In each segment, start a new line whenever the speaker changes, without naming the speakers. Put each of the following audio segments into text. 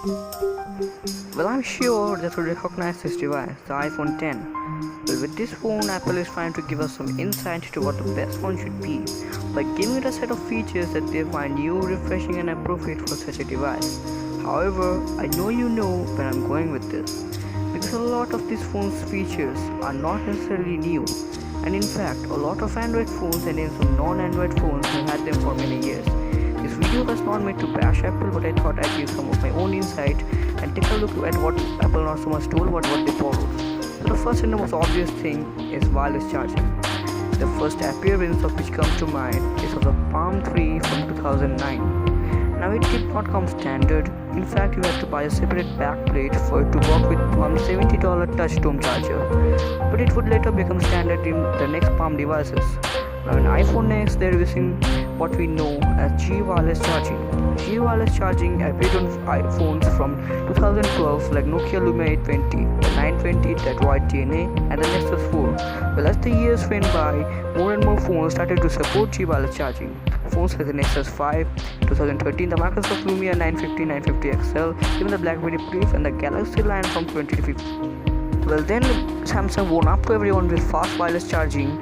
Well, I'm sure that you'll recognize this device, the iPhone 10. Well, with this phone, Apple is trying to give us some insight into what the best phone should be by giving it a set of features that they find new, refreshing, and appropriate for such a device. However, I know you know where I'm going with this because a lot of these phones' features are not necessarily new, and in fact, a lot of Android phones and even some non-Android phones have had them for many years. This video was not meant to bash Apple, but I thought I'd give some of my own insight and take a look at what Apple not so much told, but what they followed. So the first and the most obvious thing is wireless charging. The first appearance of which comes to mind is of the Palm 3 from 2009. Now it did not come standard. In fact, you had to buy a separate backplate for it to work with Palm's $70 touch tone charger. But it would later become standard in the next Palm devices. Now in iPhone X, they're using what we know as G wireless charging. G wireless charging appeared on iPhones from 2012 like Nokia Lumia 820, the 920, the Android DNA, and the Nexus 4. Well, as the years went by, more and more phones started to support G wireless charging. Phones like the Nexus 5, 2013, the Microsoft Lumia 950, 950 XL, even the BlackBerry Brief and the Galaxy line from 2015. Well, then Samsung won up to everyone with fast wireless charging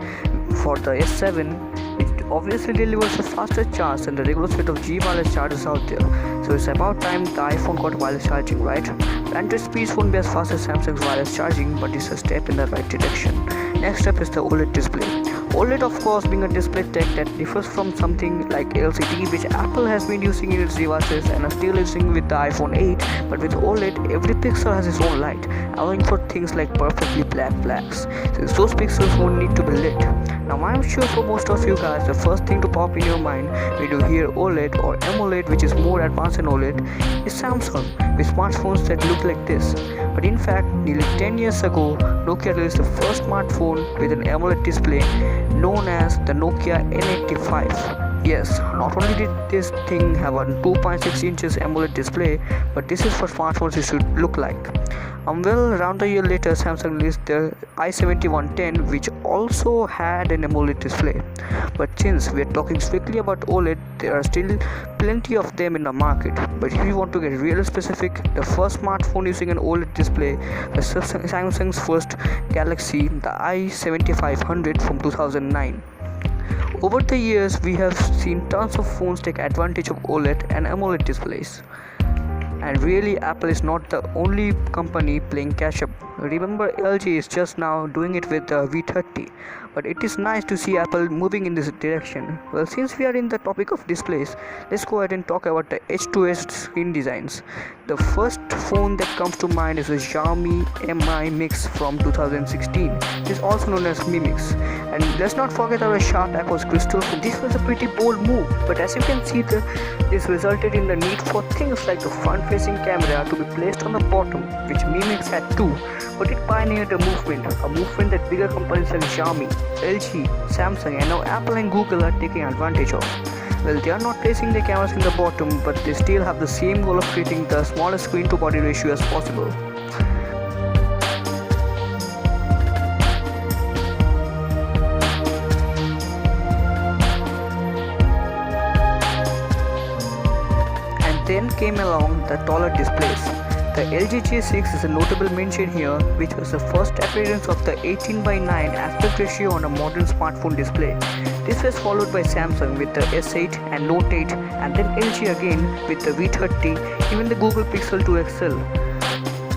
for the S7, which obviously delivers a faster charge than the regular set of G wireless chargers out there. So it's about time the iPhone got wireless charging, right? Android speeds won't be as fast as Samsung's wireless charging, but it's a step in the right direction. Next up is the OLED display. OLED, of course, being a display tech that differs from something like LCD, which Apple has been using in its devices and are still using with the iPhone 8. But with OLED, every pixel has its own light, allowing for things like perfectly black blacks, since those pixels won't need to be lit. Now, I'm sure for most of you guys, the first thing to pop in your mind when you hear OLED or AMOLED, which is more advanced than OLED, is Samsung with smartphones that look like this. But in fact, nearly 10 years ago, Nokia released the first smartphone with an AMOLED display known as the Nokia N85. Yes, not only did this thing have a 2.6 inches AMOLED display, but this is what smartphones should look like. Well, around a year later, Samsung released the i70-110, which also had an AMOLED display. But since we are talking strictly about OLED, there are still plenty of them in the market. But if you want to get really specific, the first smartphone using an OLED display was Samsung's first Galaxy, the i7500 from 2009. Over the years, we have seen tons of phones take advantage of OLED and AMOLED displays. And really, Apple is not the only company playing catch up. Remember, LG is just now doing it with the V30. But it is nice to see Apple moving in this direction. Well, since we are in the topic of displays, let's go ahead and talk about the edge-to-edge screen designs. The first phone that comes to mind is a Xiaomi Mi Mix from 2016. It is also known as Mi Mix. And let's not forget our Sharp Aquos Crystal. This was a pretty bold move, but as you can see, this resulted in the need for things like the front-facing camera to be placed on the bottom, which Mi Mix had too. But it pioneered a movement that bigger companies like Xiaomi, LG, Samsung, and now Apple and Google are taking advantage of. Well, they are not placing the cameras in the bottom, but they still have the same goal of creating the smallest screen to body ratio as possible. And then came along the taller displays. The LG G6 is a notable mention here, which was the first appearance of the 18:9 aspect ratio on a modern smartphone display. This was followed by Samsung with the S8 and Note 8, and then LG again with the V30, even the Google Pixel 2 XL.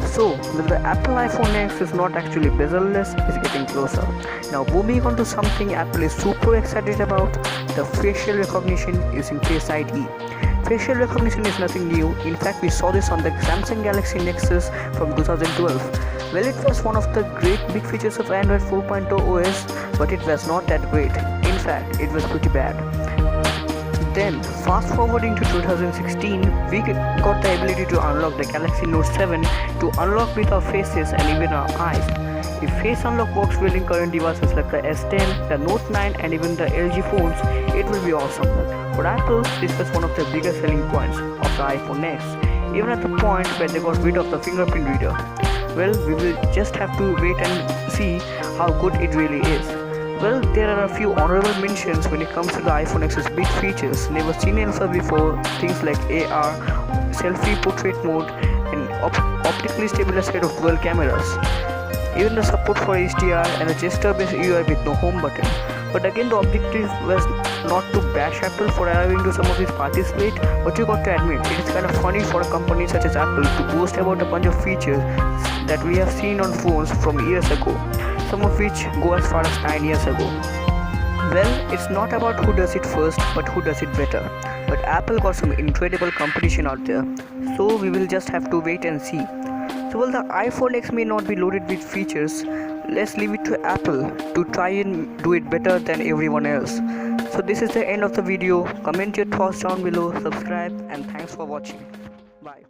So, the Apple iPhone X is not actually bezel-less, it's getting closer. Now moving on to something Apple is super excited about, the facial recognition using Face ID. Facial recognition is nothing new. In fact, we saw this on the Samsung Galaxy Nexus from 2012. Well, it was one of the great big features of Android 4.0 OS, but it was not that great. In fact, it was pretty bad. Then, fast forwarding to 2016, we got the ability to unlock the Galaxy Note 7 to unlock with our faces and even our eyes. If Face Unlock works well in current devices like the S10, the Note 9 and even the LG phones, it will be awesome. For Apple, this was one of the biggest selling points of the iPhone X, even at the point where they got rid of the fingerprint reader. Well, we will just have to wait and see how good it really is. Well, there are a few honorable mentions when it comes to the iPhone X's big features never seen elsewhere before, things like AR, selfie portrait mode, optically stabilized set of dual cameras, even the support for HDR and a gesture-based UI with no home button. But again, the objective was not to bash Apple for allowing to some of these parties late, but you got to admit, it is kind of funny for a company such as Apple to boast about a bunch of features that we have seen on phones from years ago, some of which go as far as 9 years ago. Well, it's not about who does it first, but who does it better. But Apple got some incredible competition out there, so we will just have to wait and see. So while the iPhone X may not be loaded with features, let's leave it to Apple to try and do it better than everyone else. So this is the end of the video. Comment your thoughts down below, subscribe, and thanks for watching. Bye.